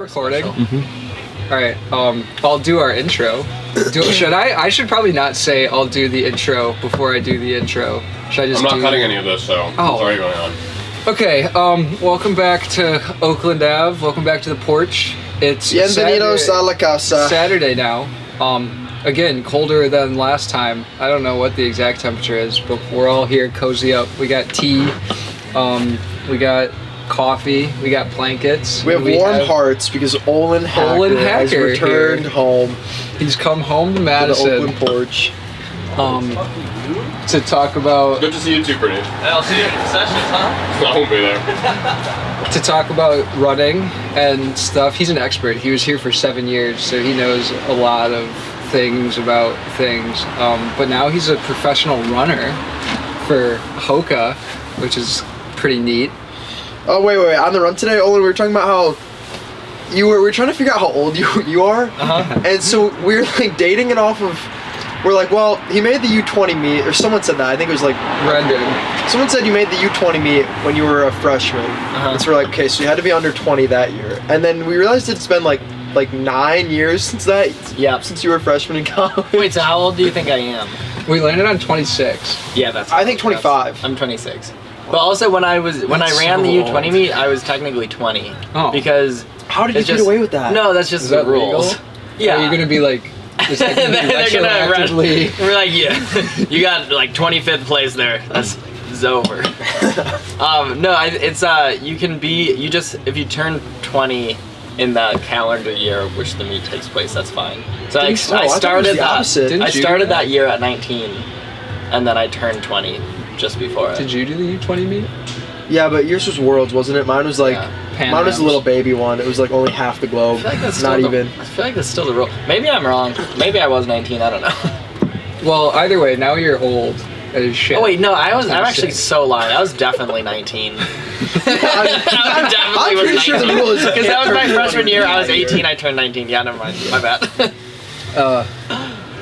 recording? Mm-hmm. All right. I'll do our intro. Should I? I should probably not say I'll do the intro before I do the intro. Should I just? I'm not cutting any of this, so it's already going on. Okay. Welcome back to Oakland Ave. Welcome back to the porch. It's Bienvenidos a la casa. Saturday now. Again, colder than last time. I don't know what the exact temperature is, but we're all here cozy up. We got tea. We got coffee. We got blankets. We have warm hearts because Olin Hacker has returned home. He's come home to Madison. To the Oakland porch. To talk about. Good to see you too, Brittany. I'll see you in sessions, huh? I won't be there. To talk about running and stuff. He's an expert. He was here for 7 years, so he knows a lot of things about things. But now he's a professional runner for Okhacker, which is pretty neat. Oh wait! On the run today, Olin, we were talking about how we were trying to figure out how old you are, and so we were like dating it off of. We're like, well, he made the U20 meet, or someone said that. I think it was like Brendan. Someone said you made the U20 meet when you were a freshman, and so we're like, okay, so you had to be under 20 that year, and then we realized it's been like 9 years since that. Yeah. Since you were a freshman in college. Wait, so how old do you think I am? We landed on 26. Yeah, that's. I think 25. I'm 26. But also, when I ran the U20 meet, I was technically 20. Oh. Because how did you get away with that? No, that's just the rules. Legal? Yeah. Are you gonna be like? Is that gonna be They're gonna run. retroactively- We're like, yeah, you got like 25th place there. That's over. No, it's you can be if you turn 20 in the calendar year which the meet takes place, that's fine. So I started that year at 19, and then I turned 20 just before it. Did you do the U20 meet? Yeah, but yours was Worlds, wasn't it? Mine was like, mine was a little baby one. It was like only half the globe. I feel like that's not even. I feel like that's still the rule. Maybe I'm wrong. Maybe I was 19. I don't know. Well, either way, now you're old as shit. Oh wait, no, I'm actually so lying. I was definitely 19. I'm pretty sure the rule is because that was my freshman year. I was 18. I turned 19. Yeah, never mind. My bad.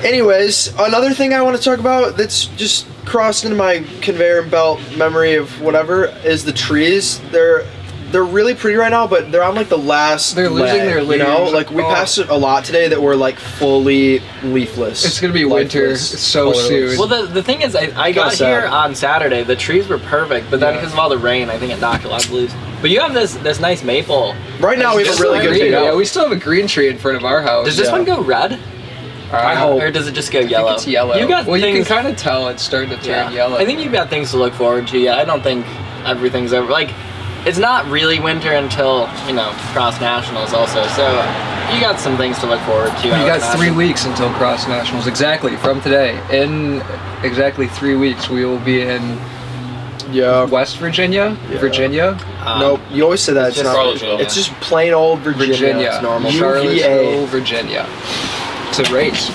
Anyways, another thing I want to talk about that's just crossed into my conveyor belt memory of whatever is the trees. They're really pretty right now, but they're on like the last. They're losing their leaves. You know, like we passed a lot today that were like fully leafless. It's gonna be winter so soon. Well, the thing is, I got here on Saturday. The trees were perfect, but then because of all the rain, I think it knocked a lot of leaves. But you have this nice maple. Right now we have a really good tree. Yeah, we still have a green tree in front of our house. Does this one go red? I hope. Or does it just go yellow? I think it's yellow. You got things, you can things, kind of tell it's starting to turn yellow. I think you've got things to look forward to. Yeah, I don't think everything's over. Like, it's not really winter until, cross nationals also. So you got some things to look forward to. You got 3 weeks until cross nationals. Exactly, from today. In exactly 3 weeks, we will be in West Virginia. Yeah. Virginia. Nope, you always say that. It's just plain old Virginia. It's normal. Charlottesville, Virginia. It's a race.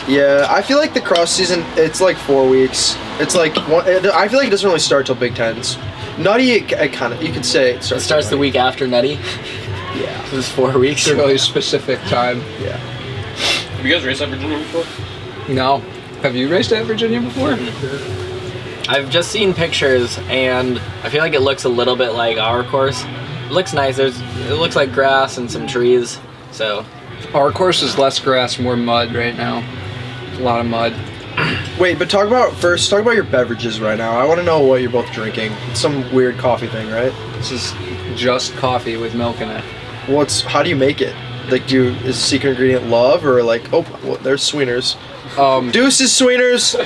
Yeah, I feel like the cross season, it's like 4 weeks. It's like, I feel like it doesn't really start till Big Tens. Nutty, you could say it starts the week after Nutty. Yeah. So it's 4 weeks. It's a really specific time. Yeah. Have you guys raced at Virginia before? No. Have you raced at Virginia before? I've just seen pictures, and I feel like it looks a little bit like our course. It looks nice. It looks like grass and some trees. So. Our course is less grass, more mud right now. A lot of mud. Wait, but talk about your beverages right now. I want to know what you're both drinking. It's some weird coffee thing, right? This is just coffee with milk in it. How do you make it? Like, is secret ingredient love, or like, there's Sweeners. Deuces, Sweeners.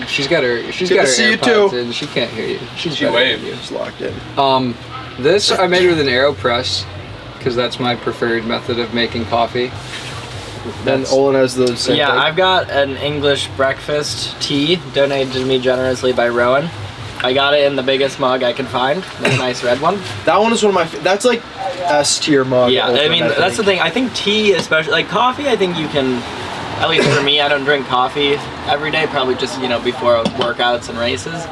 She's got her AirPods in. She can't hear you. She waved. It's locked in. This I made with an AeroPress because that's my preferred method of making coffee. Then Olin has the same thing. I've got an English breakfast tea donated to me generously by Rowan. I got it in the biggest mug I could find. That nice red one. That one is one of my. That's like S tier mug. Yeah, I mean that's the thing. I think tea, especially like coffee. I think you can. At least for me, I don't drink coffee every day. Probably just before workouts and races.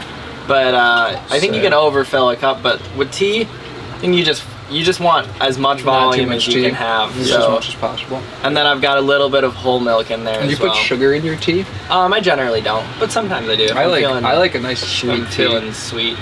But I think you can overfill a cup. But with tea, I think you just want as much volume as you can have. Just as much as possible. And then I've got a little bit of whole milk in there. And you put sugar in your tea? I generally don't, but sometimes I do. I like a nice sweet tea. I'm feeling sweet.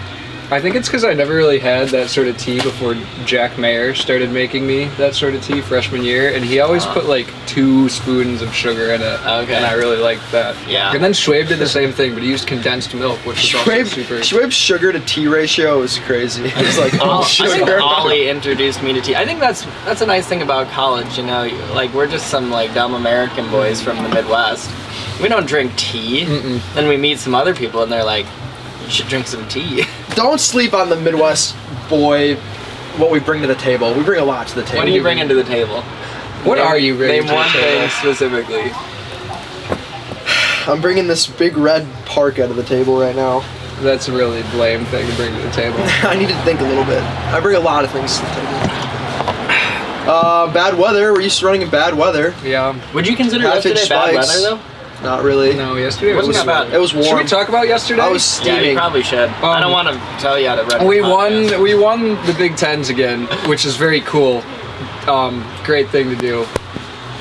I think it's because I never really had that sort of tea before Jack Mayer started making me that sort of tea freshman year, and he always put like 2 spoons of sugar in it. Okay. And I really liked that. Yeah. And then Schwabe did the same thing, but he used condensed milk, which is also super. Schwabe's sugar to tea ratio is crazy. It's like I think sugar. Ollie introduced me to tea. I think that's a nice thing about college, you know. Like we're just some like dumb American boys from the Midwest. We don't drink tea. Then we meet some other people and they're like, you should drink some tea. Don't sleep on the Midwest boy. What we bring to the table. We bring a lot to the table. What do you bring into the table? What are you bringing Name to the one table? thing specifically. I'm bringing this big red parka to the table right now. That's a really lame thing to bring to the table. I need to think a little bit. I bring a lot of things to the table. Bad weather. We're used to running in bad weather. Yeah. Would you consider Half-inch yesterday bad spikes. weather though? Not really. No, yesterday Wasn't was that bad? It was warm. Should we talk about yesterday? I was Yeah, you steaming. probably should. I don't want to tell you how to run. We your podcast. won the Big Tens again, which is very cool. Great thing to do.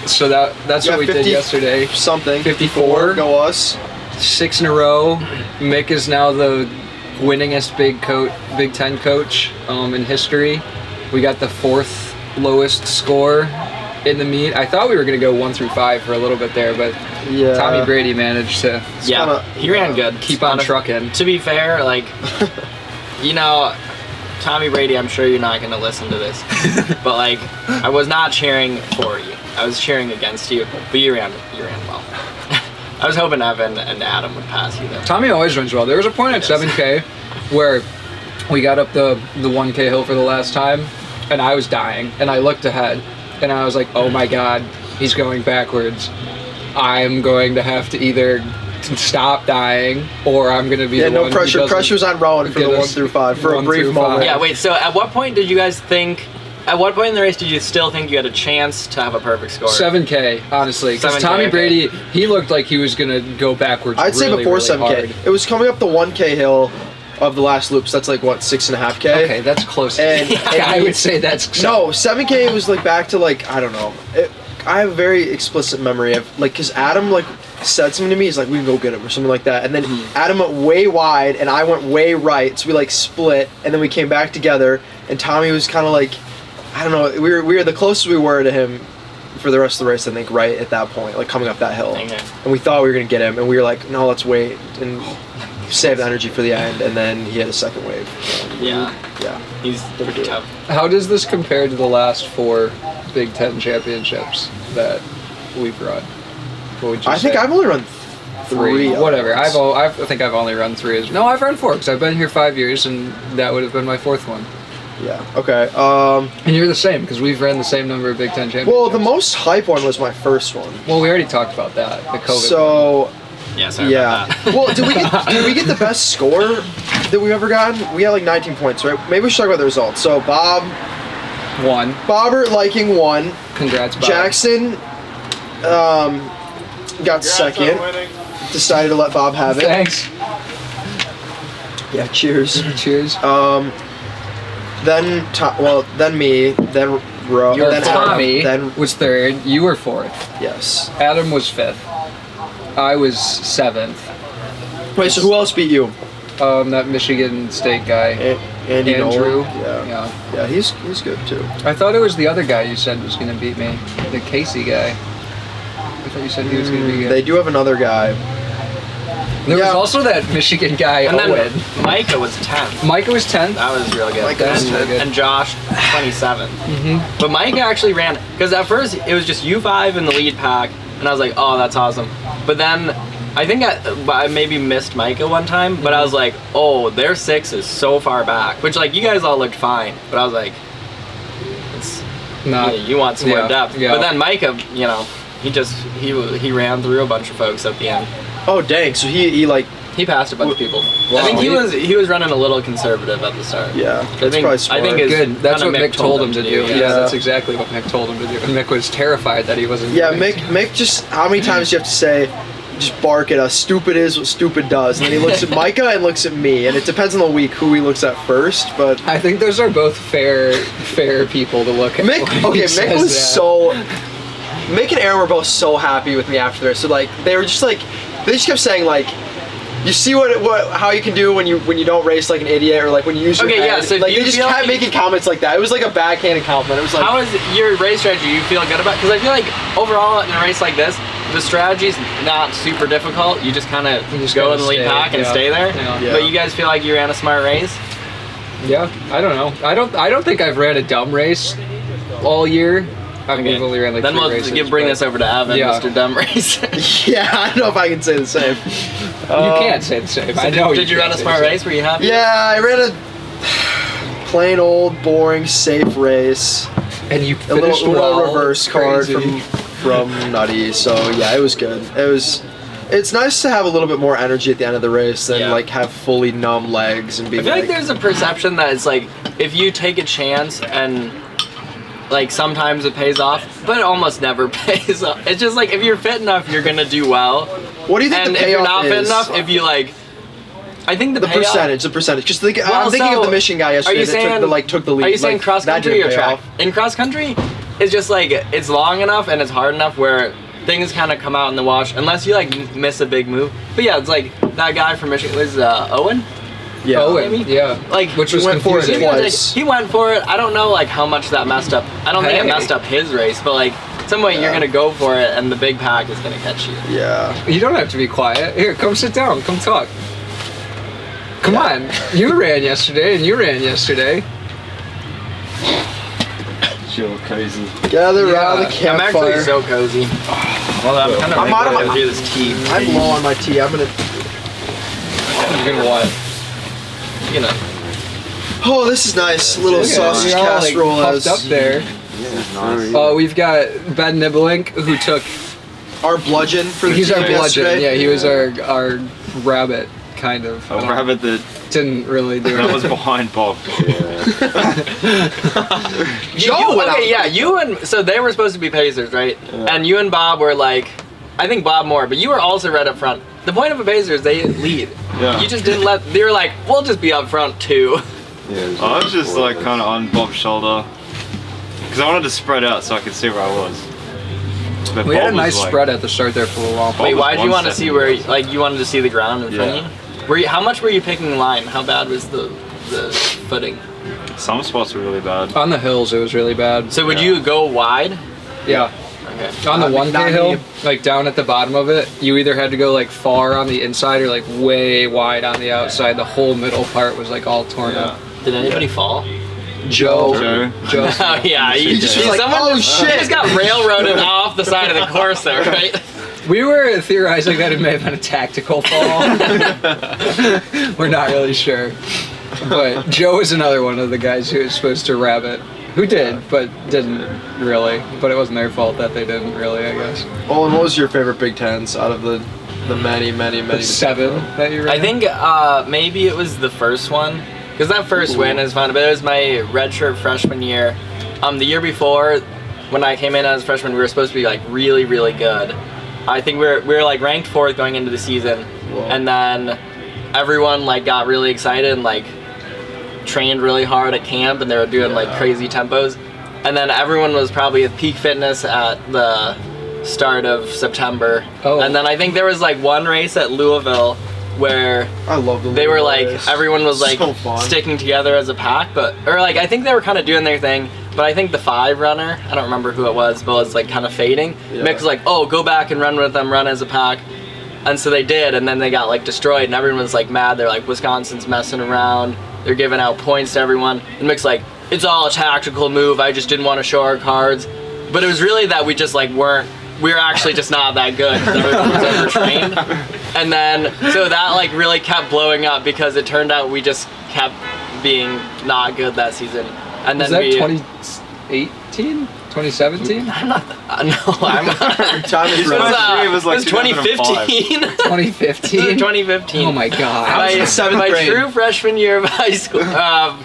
So that's Yeah, what we 50 did yesterday. Something. 54. Go us. 6 in a row. Mick is now the winningest Big Ten coach in history. We got the 4th lowest score in the meet. I thought we were going to go 1 through 5 for a little bit there, but Yeah. Tommy Brady managed to Yeah, kinda- he ran good. keep on trucking. To be fair, like, you know, Tommy Brady, I'm sure you're not going to listen to this, but like, I was not cheering for you. I was cheering against you, but you ran well. I was hoping Evan and Adam would pass you though. Tommy always runs well. There was a point at 7K where we got up the 1K hill for the last time, and I was dying, and I looked ahead, and I was like, oh my god, he's going backwards. I'm going to have to either stop dying, or I'm going to be Yeah, the no one who pressure. doesn't Pressure's on Rowan for get the us 1 through 5 for a 1 brief through moment. 5. Yeah, wait, so at what point did you guys think, at what point in the race did you still think you had a chance to have a perfect score? 7K, honestly. Because 7K, Tommy okay. Brady, he looked like he was going to go backwards I'd say really, before really 7K. hard. It was coming up the 1K hill of the last loop, so that's like, what, 6.5K? Okay, that's close. And- I would say that's... No, 7K was like back to like, I don't know. I have a very explicit memory of like, because Adam like said something to me, he's like, we can go get him or something like that. And then Adam went way wide and I went way right, so we like split and then we came back together and Tommy was kind of like, I don't know, we were the closest we were to him for the rest of the race, I think, right at that point, like coming up that hill. Okay. And we thought we were going to get him and we were like, no, let's wait and save the energy for the end, and then he had a second wave. Yeah, Yeah. he's pretty tough. How does this compare to the last 4 Big Ten championships that we've run? What would you I think say? I've only run 3. Whatever. of I those. think I've only run 3. No, I've run 4 because I've been here 5 years, and that would have been my 4th one. Yeah. Okay. And you're the same because we've ran the same number of Big Ten championships. Well, the most hype one was my first one. Well, we already talked about that. The COVID. So Yeah, sorry yeah. about that. Well, did we get the best score that we've ever gotten? We got like 19 points, right? Maybe we should talk about the results. So Bob 1. Bobbert liking 1. Congrats, Bob. Jackson got second. Decided to let Bob have it. Thanks. Yeah. Cheers. Cheers. Then me. Then Ro. Your then Tommy Adam, then was 3rd. You were 4th. yes. Adam was 5th. I was 7th. Wait. So who else beat you? That Michigan State guy. Andy Andrew. Nolan? Yeah. Yeah. Yeah. He's good too. I thought it was the other guy you said was going to beat me. The Casey guy. I thought you said he was going to be good. They do have another guy. There was Yeah. also that Michigan guy, And then Owen. Micah was 10th. Micah was 10th. That was real good. Micah was and, really good. and Josh, 27th. But Micah actually ran, because at first it was just you 5 in the lead pack, and I was like, oh, that's awesome. But then I think I maybe missed Micah one time, but I was like, oh, their 6 is so far back. Which, like, you guys all looked fine, but I was like, it's, you want some more depth. Yeah. But then Micah, you know, he ran through a bunch of folks at the end. Oh dang! So he like He passed a bunch of people. Wow. I think he was running a little conservative at the start. yeah. I That's think probably smart. I think it's Good. That's what kinda Mick told him to do. Yeah, Yeah. that's exactly what Mick told him to do. And Mick was terrified that he wasn't. Yeah, doing Mick just, how many times do you have to say, just bark at us, stupid is what stupid does, and then he looks at Micah and looks at me, and it depends on the week who he looks at first, but I think those are both fair people to look at. Mick, when he okay, Mick says was that. so, Mick and Aaron were both so happy with me after this, so like, they were just like, they just kept saying like, you see how you can do when you don't race like an idiot, or like when you use your head. Yeah, so like they just kept making comments like that. It was like a backhanded compliment. It was like, how is your race strategy? You feel good about? Because I feel like overall in a race like this, the strategy's not super difficult. You just kind of go in the lead pack and stay there. Yeah. But you guys feel like you ran a smart race? Yeah, I don't know. I don't think I've ran a dumb race all year. We've only ran like then 3 races. Then we'll bring this over to Evan, Mr. Dumb Race. yeah, I don't know if I can say the same. You can't say the same. So I know. Did you run a smart race? Were you happy? Yeah, I ran a plain old, boring, safe race. And you a finished little reverse card from Nutty. So yeah, it was good. It's nice to have a little bit more energy at the end of the race than like have fully numb legs and be. I feel like there's a perception that it's like if you take a chance and like sometimes it pays off, but it almost never pays off. It's just like if you're fit enough, you're gonna do well. What do you think and the payoff is? if you're not fit enough, if you like, I think the percentage. Because I'm thinking of the Michigan guy yesterday that took the lead. Are you saying cross country or track? Off. In cross country, it's just like it's long enough and it's hard enough where things kind of come out in the wash unless you like miss a big move. But yeah, it's like that guy from Michigan was Owen. Yeah, Owen. Yeah, like which was confusing. He went for it. I don't know like how much that messed up. I don't think it messed up his race, but like some way you're gonna go for it, and the big pack is gonna catch you. Yeah. You don't have to be quiet. Here, come sit down. Come talk. Come on. You ran yesterday, and you ran yesterday. Sure, cozy. Gather around the campfire. I'm actually so cozy. Well, I'm kind of out of do this tea. I'm low on my tea. I'm gonna. You're gonna what? You know. Oh, this is nice. Little sausage casserole. Puffed up there. Nice. Oh, we've got Ben Nibblink who took our bludgeon for the He's team our bludgeon. yesterday. Yeah, he was our rabbit, kind of. A rabbit that didn't really do it. That was behind Bob. You and so they were supposed to be pacers, right? Yeah. And you and Bob were like, I think Bob more, but you were also right up front. The point of a pacer is they lead. Yeah. You just didn't let. They were like, we'll just be up front too. Yeah, I was just like kind of on Bob's shoulder because I wanted to spread out so I could see where I was. But we Bob had a nice like, spread at the start there for a while. Wait, why did you want to see where? Like you wanted to see the ground in front of you? How much were you picking line? How bad was the footing? Some spots were really bad. On the hills, it was really bad. So would you go wide? Yeah. Okay. On the 1K hill, like down at the bottom of it, you either had to go like far on the inside or like way wide on the outside. The whole middle part was like all torn up. Did anybody fall? Joe. Oh yeah, he just got railroaded off the side of the course there, right? We were theorizing that it may have been a tactical fall. We're not really sure. But Joe is another one of the guys who was supposed to rabbit. Who did, but didn't really. But it wasn't their fault that they didn't really, I guess. Olin, what was your favorite Big Tens out of the many? The 7 that you ran? I think maybe it was the first one. Because that first win is fun, but it was my redshirt freshman year. The year before, when I came in as a freshman, we were supposed to be like really, really good. I think we were like ranked 4th going into the season. Whoa. And then everyone like got really excited and like trained really hard at camp, and they were doing like crazy tempos. And then everyone was probably at peak fitness at the start of September. And then I think there was like one race at Louisville where I love them. They were like everyone was like sticking together as a pack, or I think they were kind of doing their thing. But I think the 5 runner, I don't remember who it was, but it was like kind of fading. Mick was like, "Oh, go back and run with them, run as a pack." And so they did, and then they got like destroyed, and everyone was like mad. They're like, Wisconsin's messing around. They're giving out points to everyone. And Mick's like, "It's all a tactical move. I just didn't want to show our cards." But it was really that we just like we're actually just not that good. Everyone was overtrained. And then, so that like really kept blowing up because it turned out we just kept being not good that season. And then was that 2018? 2017? I'm not. No, I'm not. It was like 2015. 2015? 2015. Oh my god. My true freshman year of high school,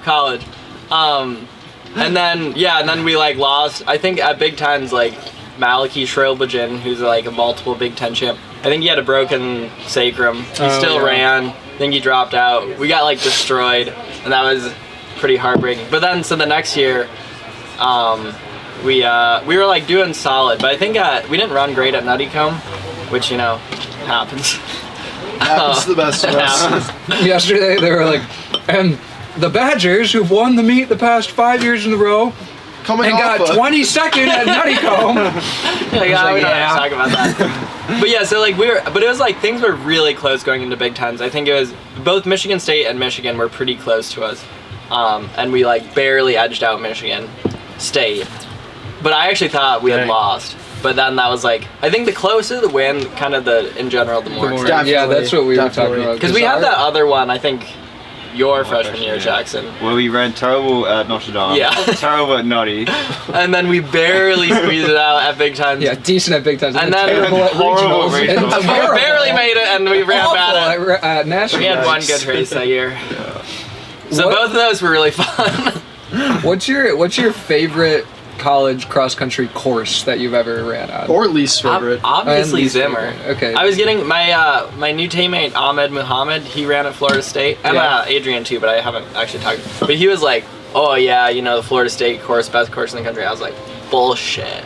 college. And then we like lost. I think at Big Tens, like Malachi Shrilbajan, who's like a multiple Big Ten champ. I think he had a broken sacrum. He still ran. I think he dropped out. We got like destroyed, and that was pretty heartbreaking. But then, so the next year, we were like doing solid. But I think we didn't run great at Nuttycombe, which happens. Happens to the best of us. Yesterday they were like, and the Badgers, who've won the meet the past 5 years in a row, Coming and off got a- 22nd at Nuttycombe. Like, was like, we don't yeah. have to talk about that. But yeah, so like but it was like things were really close going into Big Tens. I think it was both Michigan State and Michigan were pretty close to us, and we like barely edged out Michigan State. But I actually thought we had Dang. lost. But then that was like, I think the closer the win, kind of in general, the more. Definitely, yeah, that's what we were talking definitely. about. Because we had that other one, I think, your freshman freshman year, year. Jackson. Where we ran terrible at Notre Dame. Yeah. Terrible at Nutty. And then we barely squeezed it out at Big Tens. Yeah, decent at Big Tens. And then- terrible at Horrible regionals. at and regionals. We terrible. barely made it, and we ran bad Awful at national. We had one Yikes. good race that year. So What- both of those were really fun. What's your favorite college cross country course that you've ever ran on? Or least favorite. Obviously And least Zimmer. favorite. Okay. I was getting my new teammate Ahmed Muhammad. He ran at Florida State. And Yeah. Adrian too, but I haven't actually talked. But he was like, "Oh yeah, the Florida State course, best course in the country." I was like, "Bullshit.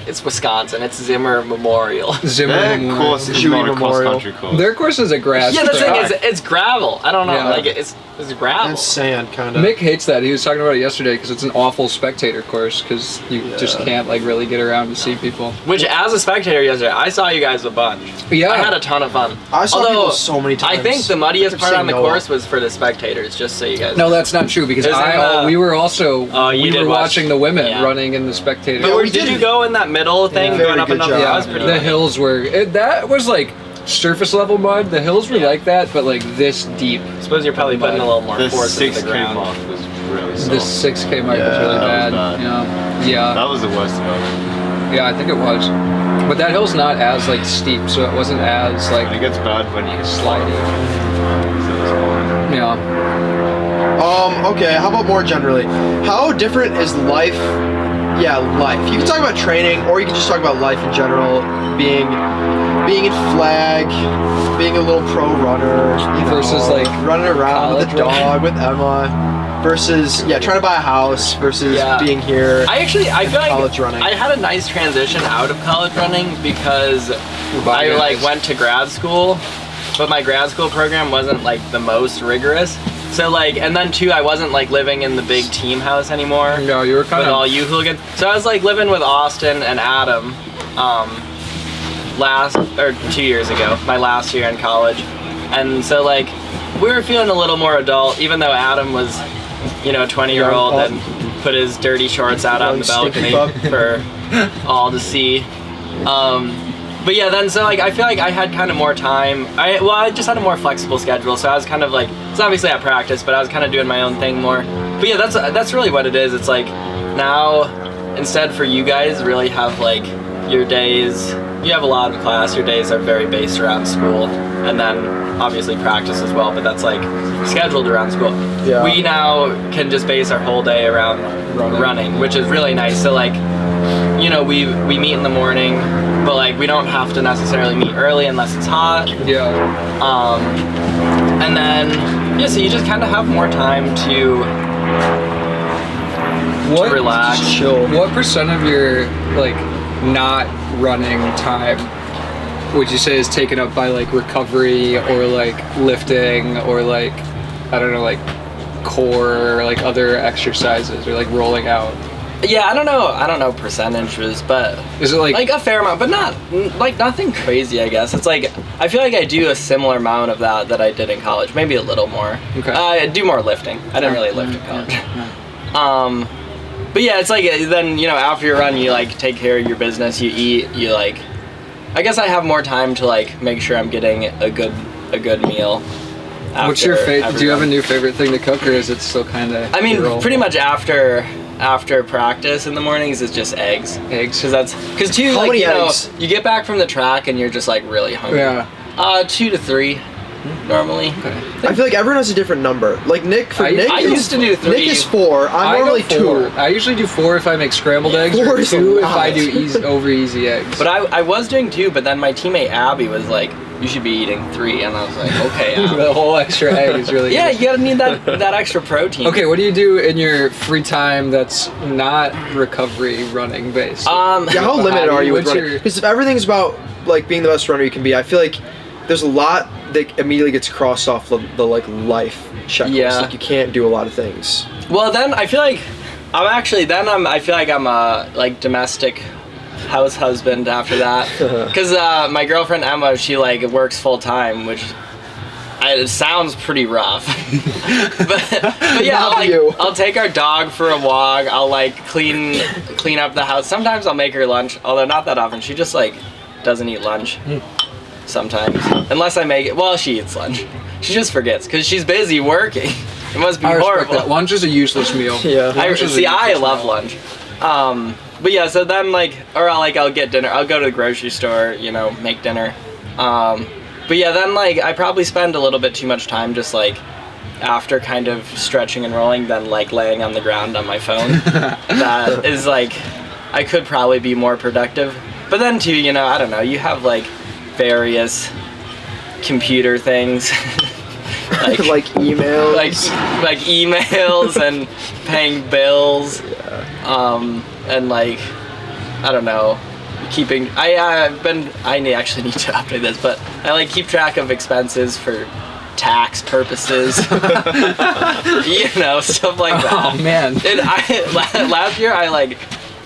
It's Wisconsin. It's Zimmer Memorial." Zimmer Their Memorial. course is Huey not a Memorial. cross-country course. Their course is a grass. Yeah, the thing track. is, it's gravel. I don't know, Yeah. like it's gravel. And sand, kind of. Mick hates that. He was talking about it yesterday because it's an awful spectator course because you just can't like really get around to see people. Which, as a spectator yesterday, I saw you guys a bunch. Yeah. I had a ton of fun. I saw Although, people so many times. I think the muddiest I kept part on the saying no. course was for the spectators, just so you guys No, that's not true because Is it, we were also Oh, you we did were watch- watching the women yeah. running in the spectator. Yeah, we Did did. you go in that middle thing Yeah. going Very up and good up? job. Yeah, that was pretty The good. hills were that was like surface level mud. The hills were Yeah. like that, but like this deep. I suppose you're probably putting a little more The force into the 6K ground. mark was really soft. The 6K mark was Yeah, really that bad. was bad. Yeah, That was the worst of it. yeah, I think it was. But that hill's not as like steep, so it wasn't as And it like gets bad when you slidey. Yeah. Okay, how about more generally? How different is life? Yeah, life. You can talk about training, or you can just talk about life in general. Being in flag, being a little pro runner, Versus, like, running around with the college dog with Emma. Versus trying to buy a house. Versus Yeah. being here. I feel like College running. I had a nice transition out of college running because Bye, I guys. like went to grad school, but my grad school program wasn't like the most rigorous. So like, and then too, I wasn't like living in the big team house anymore. No, you were kind With of all you hooligans. So I was like living with Austin and Adam, 2 years ago, my last year in college. And so like, we were feeling a little more adult, even though Adam was, a 20-year-old Young and put his dirty shorts out on the Young stinky balcony for all to see. But yeah, then so like I feel like I had kind of more time. I just had a more flexible schedule, so I was kind of like, it's obviously at practice, but I was kind of doing my own thing more. But yeah, that's really what it is. It's like now, instead for you guys, really have like your days. You have a lot of class. Your days are very based around school, and then obviously practice as well. But that's like scheduled around school. Yeah. We now can just base our whole day around running, which is really nice. So like, we meet in the morning, but like we don't have to necessarily meet early unless it's hot. yeah. And then so you just kind of have more time to relax. Chill. What percent of your like not running time would you say is taken up by like recovery or like lifting or like I don't know like core or like other exercises or like rolling out? Yeah, I don't know percentages, but Is it like a fair amount, but not like nothing crazy, I guess. It's like I feel like I do a similar amount of that I did in college, maybe a little more. Okay. I do more lifting. I didn't really lift in college. But yeah, it's like then after you run, you like take care of your business, you eat, you like. I guess I have more time to like make sure I'm getting a good meal. what's your after favorite? every Do you have a run. new favorite thing to cook or is it still kind of? I mean, pretty much after practice in the mornings is just eggs. Eggs. Because too, How like, many eggs? you get back from the track and you're just like really hungry. Yeah. 2 to 3 normally. I feel like everyone has a different number. Like Nick, I used to do 3. Nick is 4. I'm I normally go 4. 2. I usually do 4 if I make scrambled eggs, 4 or is a 2 if lot. I do easy eggs. But I was doing 2, but then my teammate Abby was like, you should be eating 3, and I was like, okay, Abby. the whole extra egg is really Yeah, good. you gotta need that extra protein. Okay, what do you do in your free time that's not recovery running based? Yeah, how limited are you with what's running? your- Because if everything's about like being the best runner you can be, I feel like there's a lot that immediately gets crossed off the like life checklist. Yeah. Like you can't do a lot of things. Well, then I feel like I feel like I'm a like domestic house husband after that, because my girlfriend Emma, she like works full time, which it sounds pretty rough. but yeah, I'll take our dog for a walk. I'll like clean up the house. Sometimes I'll make her lunch, although not that often. She just like doesn't eat lunch sometimes, unless I make it. Well, she eats lunch. She just forgets because she's busy working. It must be horrible. That. Lunch is a useless meal. Yeah. I love lunch. But yeah, so then like, or I'll get dinner. I'll go to the grocery store, make dinner. But yeah, then like I probably spend a little bit too much time just like after kind of stretching and rolling, then like laying on the ground on my phone. That is like, I could probably be more productive. But then too, I don't know, you have like various computer things. like emails. Like emails and paying bills. And like, I don't know, I actually need to update this, but I like keep track of expenses for tax purposes. Stuff like that. Oh man. Last year I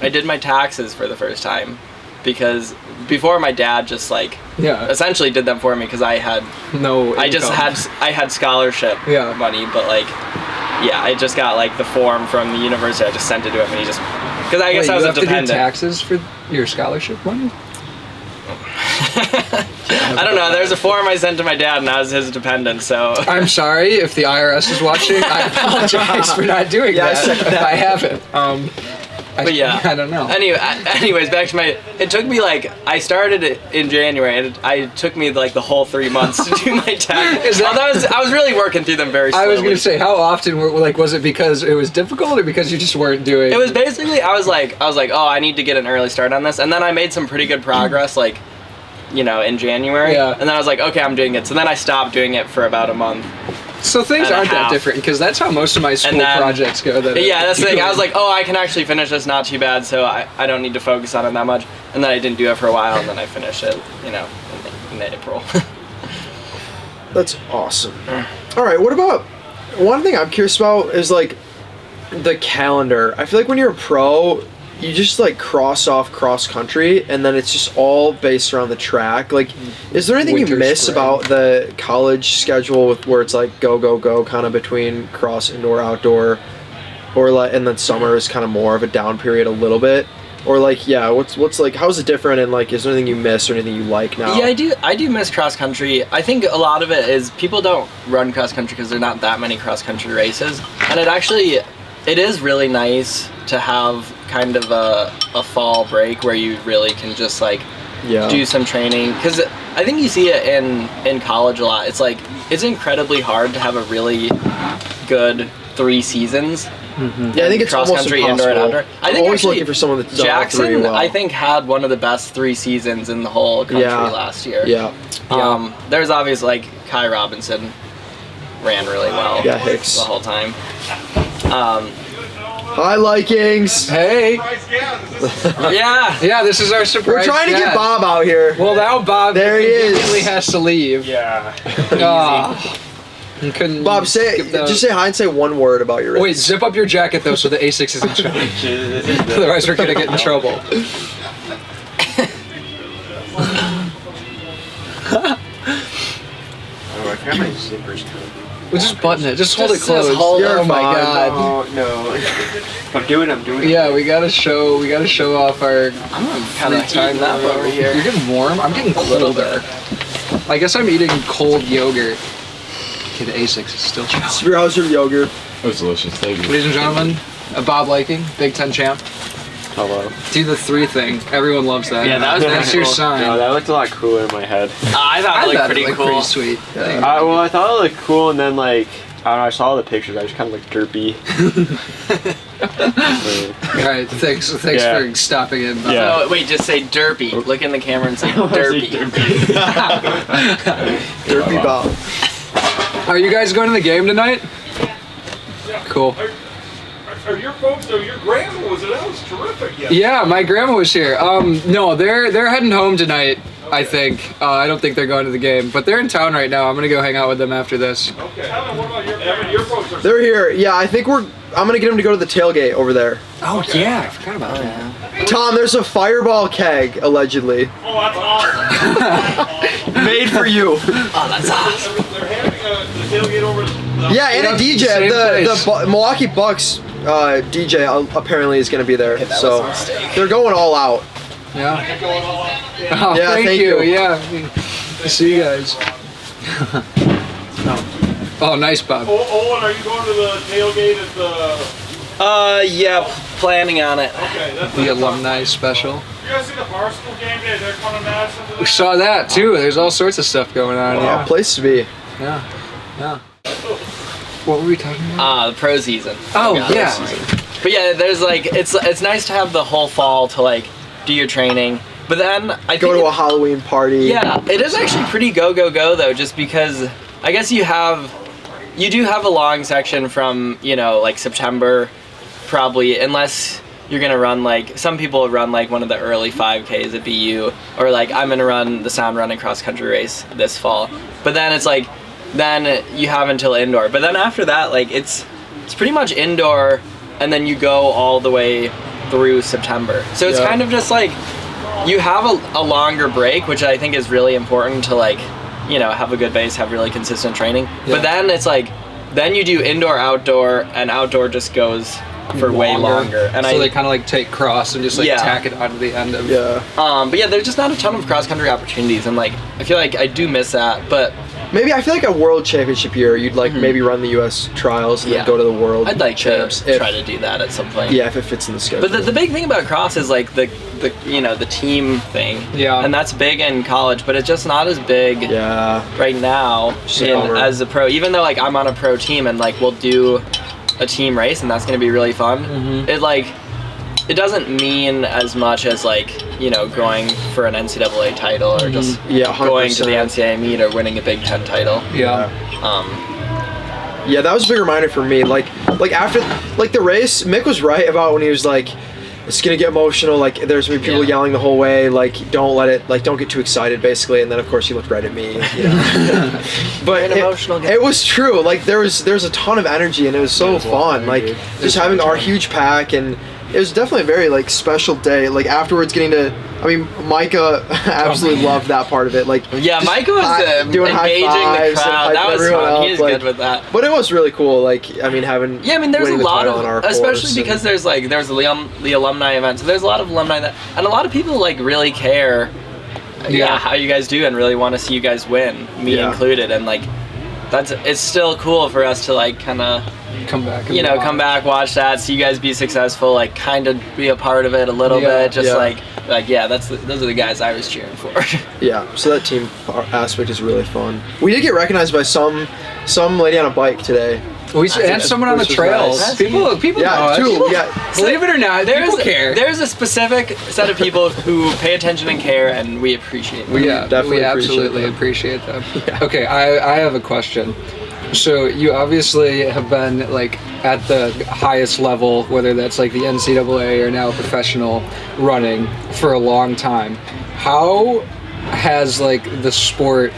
did my taxes for the first time, because before my dad just like essentially did them for me, because I had no income. I had scholarship money, but like I just got like the form from the university. I just sent it to him, and he just, because I guess I was a dependent. To do taxes for your scholarship money? I don't know. There's a form I sent to my dad, and I was his dependent. So I'm sorry if the IRS is watching. I apologize for not doing that. I haven't. But yeah, I don't know. Anyways, back to it took me like, I started it in January, and it took me like the whole 3 months to do my taxes. I was really working through them very slowly. I was going to say, how often was it because it was difficult, or because you just weren't doing? It was basically, I was like, oh, I need to get an early start on this, and then I made some pretty good progress, like, in January. Yeah. And then I was like, okay, I'm doing it. So then I stopped doing it for about a month. So things aren't that different, because that's how most of my school projects go. That's the thing. I was like, oh, I can actually finish this not too bad, so I don't need to focus on it that much. And then I didn't do it for a while, and then I finished it, in April. That's awesome. All right, what about, one thing I'm curious about is like the calendar. I feel like when you're a pro, you just like cross off cross country, and then it's just all based around the track. Like, is there anything you miss about the college schedule where it's like go kind of between cross, indoor, outdoor, or like, and then summer is kind of more of a down period a little bit? Or like, what's like, how's it different, and like, is there anything you miss or anything you like now? Yeah, I do miss cross country. I think a lot of it is people don't run cross country because there are not that many cross country races, and it is really nice to have kind of a fall break where you really can just like do some training, because I think you see it in college a lot. It's like, it's incredibly hard to have a really good 3 seasons. Mm-hmm. Yeah, I think it's cross almost country, impossible. indoor and outdoor. I think always looking for someone that's Jackson, done all 3 well. I think, had one of the best 3 seasons in the whole country last year. Yeah. There's obviously like Kai Robinson ran really well. Yeah, Hicks the whole time. Hi, Likings. Hey. Yeah, this is our surprise. We're trying to get Bob out here. Well, now Bob there he immediately has to leave. Yeah. You couldn't. Bob, just say hi and say one word about your race. Wait, zip up your jacket though, so the A6 isn't showing. Otherwise, we're gonna get in trouble. I got my zippers covered. We'll just button it. Just hold it closed. You're oh my fine. god. No. I'm doing it. Yeah, we gotta show off our. I'm kind of heating up over here. You're getting warm. I'm getting colder. I guess I'm eating cold yogurt. Okay, the A6 is still challenging. How's your yogurt? It was delicious. Thank you. Ladies and gentlemen, Bob Liking, Big Ten champ. Hello. Do the 3 thing. Everyone loves that. Yeah, that's your sign. No, that looked a lot cooler in my head. I thought it looked pretty cool. Pretty sweet. Yeah. I thought it looked cool, and then like, I don't know, I saw the pictures. I just kind of looked derpy. All right, thanks for stopping in. Bob. Yeah. Oh, wait, just say derpy. Look in the camera and say derpy. Derpy Bob. Are you guys going to the game tonight? Cool. Are your folks? So your grandma was there? That was terrific. Yeah, my grandma was here. No, they're heading home tonight. I think. I don't think they're going to the game, but they're in town right now. I'm gonna go hang out with them after this. Okay. Evan, what about your folks? Are They're here. Yeah, I think I'm gonna get them to go to the tailgate over there. Oh yeah, I forgot about that. Tom, there's a fireball keg allegedly Oh, that's awesome. made for you. Oh, that's awesome. They're having the tailgate over. Yeah, and a DJ. same The place. Milwaukee Bucks DJ apparently is gonna be there. that So was a mistake. they're going all out. Yeah. Going all out. Oh, Yeah, thank thank you. you. Yeah. See you guys. Oh, nice, Bob. Olin, are you going to the tailgate at the? Yeah, planning on it. Okay, that's The alumni special. You guys see the Barstool game day? They're coming to Madison We today. saw that too. There's all sorts of stuff going on. Yeah. Place to be. Yeah. What were we talking about? The pro season. Oh, Yeah, yeah. this season. But yeah, there's like it's nice to have the whole fall to like do your training. But then I Go think to a Halloween party. yeah, it is actually pretty go though, just because I guess you do have a long section from like September, probably, unless you're gonna run like some people run like one of the early 5Ks at BU, or like I'm gonna run the Sound Running cross country race this fall. But then it's like then you have until indoor. But then after that, like it's pretty much indoor, and then you go all the way through September. So it's Yeah. kind of just like you have a longer break, which I think is really important to like, have a good base, have really consistent training. Yeah. But then it's like, then you do indoor, outdoor, and outdoor just goes for way longer. And so they kind of like take cross and just like Yeah. tack it onto the end of. Yeah. but yeah, there's just not a ton of cross country opportunities, and like I feel like I do miss that. But Maybe I feel like a world championship year, you'd like maybe run the U.S. trials and Yeah. then go to the world I'd like to champs. if- try to do that at some point. Yeah, if it fits in the schedule. But the big thing about cross is like the team thing. Yeah. And that's big in college, but it's just not as big. yeah. Right now Just a bummer. as a pro, even though like I'm on a pro team and like we'll do a team race and that's gonna be really fun. It doesn't mean as much as like going for an NCAA title or just Yeah, 100%. going to the NCAA meet or winning a Big Ten title. Yeah. Yeah, that was a big reminder for me. Like after like the race, Mick was right about when he was like, it's gonna get emotional. Like there's gonna be people Yeah. yelling the whole way. Like don't get too excited, basically. And then of course he looked right at me. But An emotional guy. it was true. Like there was a ton of energy and it was so fun. Like just having our huge pack, and it was definitely a very like special day. Like afterwards, getting to. I mean, Micah absolutely loved that part of it. Like Yeah, Micah was doing high engaging the fives and crowd. hyping That was everyone fun. up, He was like- good with that. But it was really cool. Like I mean, having Yeah, I mean, there's a winning the lot title on our of, especially horse because and- there's the alumni event. So there's a lot of alumni and a lot of people like really care. Yeah. How you guys do and really want to see you guys win, me Yeah. included, and like it's still cool for us to like kind of Come back. And watch. come back, watch that, see you guys be successful, like kind of be a part of it a little Yeah, bit, just yeah. like those are the guys I was cheering for. Yeah, so that team aspect is really fun. We did get recognized by some lady on a bike today. We had someone on the which was trails. nice. People know Yeah, us. two. Yeah, Believe it or not, people care. There's a specific set of people who pay attention and care, and we appreciate them. Yeah, definitely we appreciate absolutely them. appreciate them. Yeah. Okay, I have a question. So you obviously have been like at the highest level, whether that's like the NCAA or now professional running for a long time. How has like the sport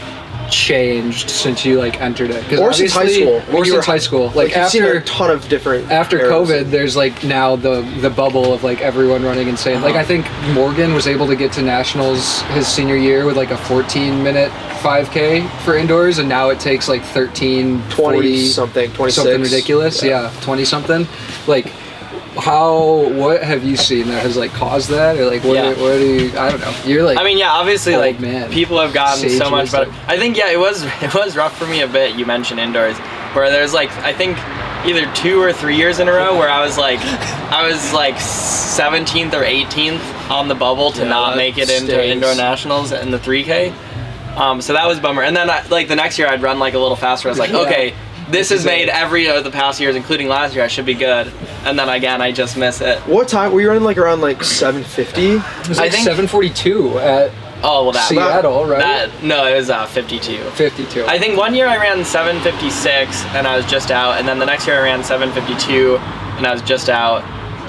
changed since you like entered it? 'Cause or since high obviously- school. Or since high school. Like you've seen a after ton of different. after eras. COVID, there's like now the bubble of like everyone running insane. Like I think Morgan was able to get to nationals his senior year with like a 14-minute 5K for indoors, and now it takes like 13, 20 40 something, 26. something ridiculous. Yeah, 20 something. Like what have you seen that has like caused that, or like what do you? I don't know. You're like I mean, yeah, obviously, old like man. people have gotten Sage so much better. wisdom. I think, yeah, it was rough for me a bit. You mentioned indoors, where there's like I think either 2 or 3 years in a row where I was like 17th or 18th on the bubble to not that make it into stinks. indoor nationals in the 3K. So that was a bummer. And then like the next year I'd run like a little faster. I was like, Yeah. okay, this is made every of the past years, including last year. I should be good. And then again, I just miss it. What time were you running? Like around like 7:50? it was I like think- 7:42 at Oh well, that Seattle, right? No, it was 52. 52. I think one year I ran 7:56 and I was just out, and then the next year I ran 7:52 and I was just out,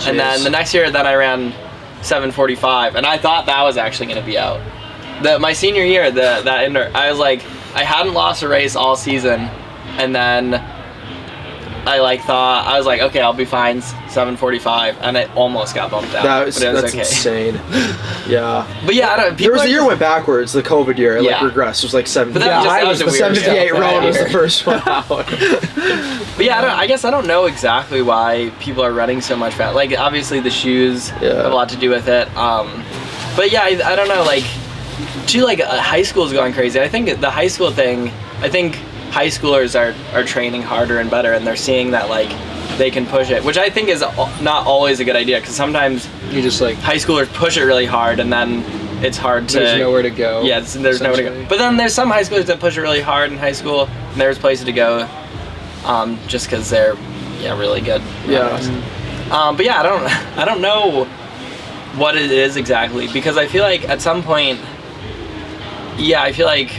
and then the next year I ran 7:45, and I thought that was actually going to be out. my senior year, that indoor, I was like, I hadn't lost a race all season, and then I thought, I was like, okay, I'll be fine, 7:45, and it almost got bumped out. That's okay. insane. Yeah. But yeah, I don't. There was the year went backwards, the COVID year. It Yeah. regressed. It was like 70. But that was the just- that was a weird 78 stuff round that was the year. first one out. But yeah, I guess I don't know exactly why people are running so much fast. Like, obviously the shoes have a lot to do with it. But yeah, I don't know, like, too, like, high school's going crazy. I think the high school thing, high schoolers are training harder and better, and they're seeing that, like, they can push it, which I think is not always a good idea, because sometimes You just like high schoolers push it really hard, and then it's hard to... there's nowhere to go. Yeah, there's nowhere to go. But then there's some high schoolers that push it really hard in high school, and there's places to go, just because they're, really good. Yeah. But yeah, I don't know what it is exactly, because I feel like at some point, I feel like,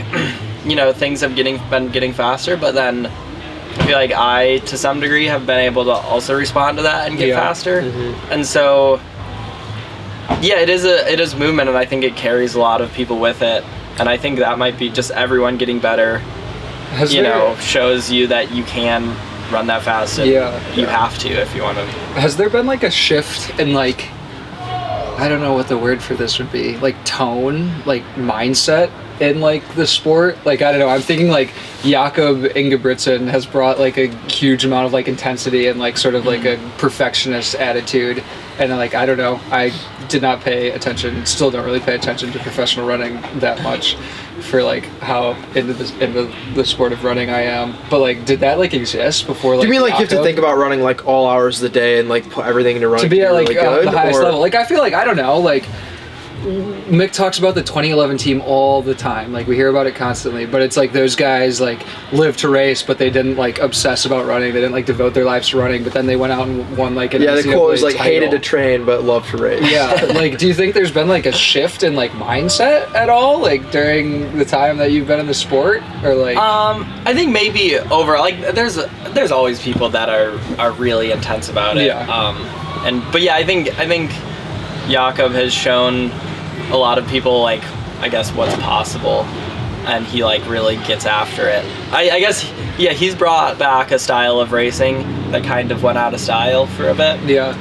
things have been getting faster, but then I feel like I, to some degree, have been able to also respond to that and get faster. Mm-hmm. And so, it is movement, and I think it carries a lot of people with it. And I think that might be just everyone getting better, shows you that you can run that fast, and you have to if you want to. Has there been like a shift in like, I don't know what the word for this would be, like tone, like mindset in like the sport? Like, I don't know, I'm thinking like Jakob Ingebrigtsen has brought like a huge amount of like intensity and like sort of like a perfectionist attitude, and like, I don't know, I did not pay attention, still don't really pay attention to professional running that much for like how into the sport of running I am, but like, did that like exist before? Like, Do you mean like you have to Jakob? think about running like all hours of the day and like put everything into running To be at like really good, the highest or- level? Like, I feel like, I don't know, like Mick talks about the 2011 team all the time. Like, we hear about it constantly, but it's like those guys like lived to race, but they didn't like obsess about running. They didn't like devote their lives to running, but then they went out and won like an Yeah, the NCAA quote was like title. hated to train but loved to race. Yeah, like, do you think there's been like a shift in like mindset at all, like during the time that you've been in the sport, or like? I think maybe overall, like, there's always people that are really intense about it. Yeah. But yeah, I think Jakob has shown a lot of people, like, I guess, what's possible, and he like really gets after it. I guess he's brought back a style of racing that kind of went out of style for a bit. Yeah.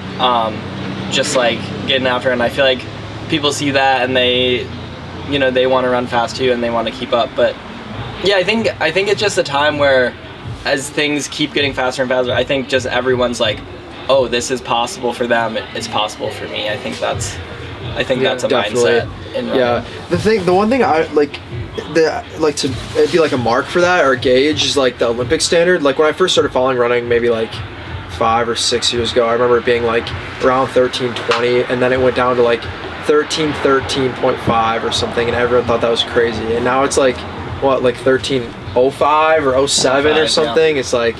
Just like getting after it, and I feel like people see that and they want to run fast too, and they want to keep up. But yeah, I think it's just a time where, as things keep getting faster and faster, I think just everyone's like, oh, this is possible for them, it's possible for me. I think that's a mindset in running. Yeah, the one thing I like, it'd be like a mark for that, or a gauge, is like the Olympic standard. Like, when I first started following running, maybe like 5 or 6 years ago, I remember it being like around 13:20, and then it went down to like 13:13.5 or something, and everyone thought that was crazy. And now it's like, what, like 13:05 or 07 or something. It's like,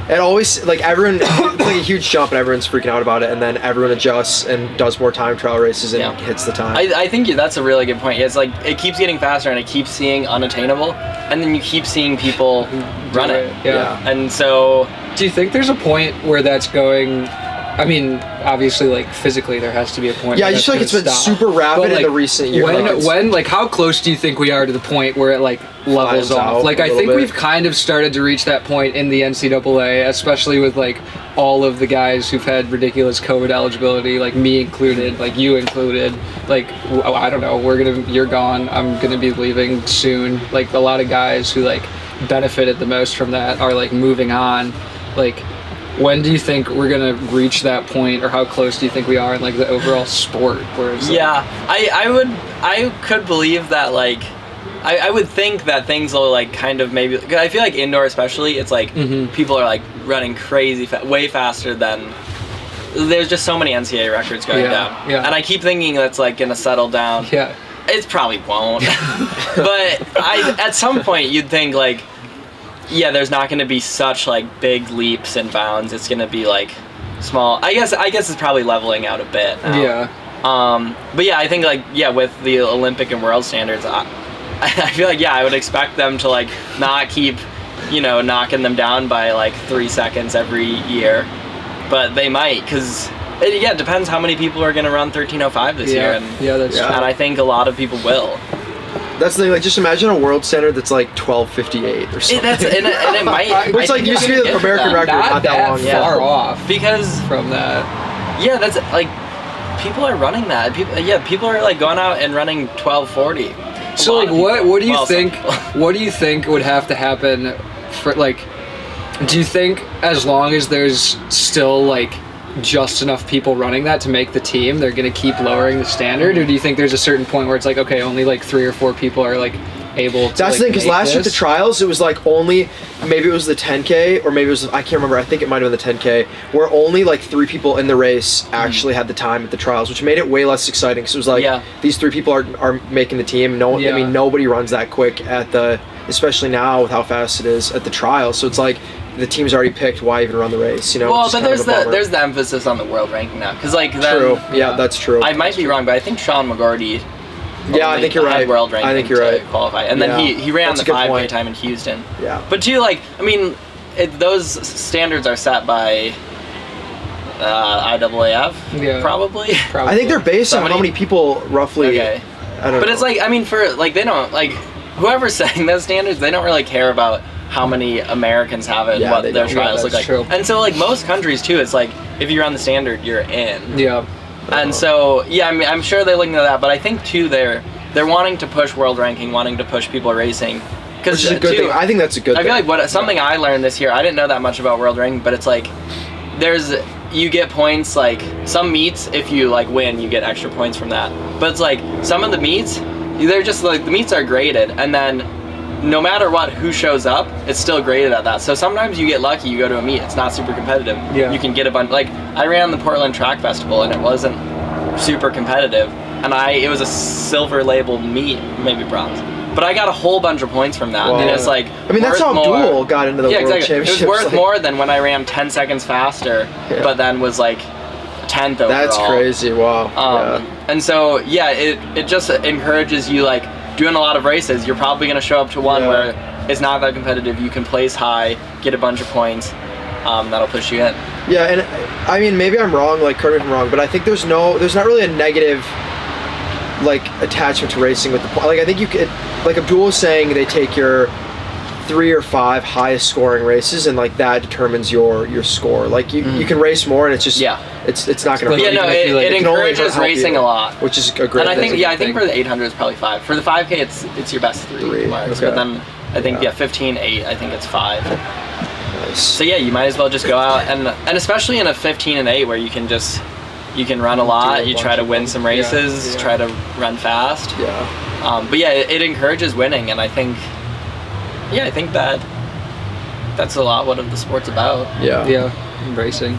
it always, like, everyone, it's like a huge jump and everyone's freaking out about it, and then everyone adjusts and does more time trial races and hits the time. I think that's a really good point. It's like, it keeps getting faster and it keeps seeing unattainable, and then you keep seeing people run it. Yeah. And so, Do you think there's a point where that's going? I mean, obviously, like, physically, there has to be a point. Yeah, where I just feel like that's it's been gonna stop. super rapid But, in like, the recent years. When, how close do you think we are to the point where it, like, levels Flattens off? out Like, a I little think bit. we've kind of started to reach that point in the NCAA, especially with, like, all of the guys who've had ridiculous COVID eligibility, like me included, like you included. Like, I don't know, you're gone, I'm gonna be leaving soon. Like, a lot of guys who, like, benefited the most from that are, like, moving on. Like, when do you think we're gonna reach that point, or how close do you think we are in like the overall sport? Where it's like, I could believe that, like, I would think that things will like kind of maybe, cause I feel like indoor especially, it's like people are like running crazy, way faster than, there's just so many NCAA records going down. Yeah. And I keep thinking that's like gonna settle down. Yeah. It probably won't. But at some point you'd think like, yeah, there's not going to be such like big leaps and bounds. It's going to be like small. I guess it's probably leveling out a bit now. Yeah. But yeah, I think like, yeah, with the Olympic and world standards, I feel like, yeah, I would expect them to like not keep, knocking them down by like 3 seconds every year, but they might, because it depends how many people are going to run 13:05 this year. And, Yeah, that's true. and I think a lot of people will. That's the thing. Like, just imagine a world standard that's like 12:58 or something. And it might. Which like used to be the American record not that long ago. far off Because from that. yeah, that's like people are running that. People are like going out and running 12:40. So like, what do you Well, think? What do you think would have to happen for like? Do you think as long as there's still like just enough people running that to make the team, they're gonna keep lowering the standard, or do you think there's a certain point where it's like, okay, only like 3 or 4 people are like able to? That's the thing, because last year at the trials, it was like only, maybe it was the 10K, or maybe it was, I can't remember, I think it might have been the 10K, where only like 3 people in the race actually had the time at the trials, which made it way less exciting, because it was like, these 3 people are making the team. No, I mean, nobody runs that quick at the, especially now with how fast it is at the trials, so it's like, the team's already picked, why even run the race, you know? Well, but there's the emphasis on the world ranking now, because like then, true, yeah, that's true. I might be wrong, but I think Sean McGordy. Yeah, I think you're right. World ranking I think you're right. Qualify, and then he ran That's the a good 5K point. time in Houston. Yeah. But too, like, I mean, those standards are set by IAAF, probably. I think they're based on how many people roughly. Okay. I don't know. But it's like, I mean, for like they don't like whoever's setting those standards, they don't really care about how many Americans have it and what their trials look like. True. And so like most countries too, it's like if you're on the standard, you're in. Yeah. And so yeah, I mean, I'm sure they're looking at that, but I think too they're wanting to push world ranking, wanting to push people racing. Which is a good thing. I think that's a good thing. I feel like something I learned this year, I didn't know that much about world ranking, but it's like you get points, like some meets, if you like win, you get extra points from that. But it's like some of the meets, they're just like, the meets are graded, and then no matter what, who shows up, it's still graded at that. So sometimes you get lucky, you go to a meet, it's not super competitive. Yeah. You can get a bunch, like I ran the Portland Track Festival and it wasn't super competitive, and it was a silver labeled meet, maybe bronze. But I got a whole bunch of points from that, and it's like, I mean, that's how Duel got into the World Championships. It was worth more than when I ran 10 seconds faster, but then was like 10th overall. That's crazy, wow. And so, yeah, it just encourages you, like, doing a lot of races, you're probably going to show up to one where it's not that competitive, you can place high, get a bunch of points, that'll push you in. Yeah, and I mean, maybe I'm wrong, like, correct me if I'm wrong, but I think there's not really a negative, like, attachment to racing with the point. Like, I think you could, like Abdul was saying, they take your 3 or 5 highest scoring races, and like that determines your score. Like you can race more, and it's just it's not going to. Yeah, no, it encourages racing a lot, which is a great. And I think I think for the 800 it's probably 5. For the 5K it's your best 3 marks, but then I think 15, 8, I think it's 5. Nice. So yeah, you might as well just go out and especially in a 15 and 8 where you can run a lot, you try to win some races, try to run fast. Yeah. But yeah, it encourages winning, and I think that's a lot what the sport's about. Yeah. Yeah. Racing.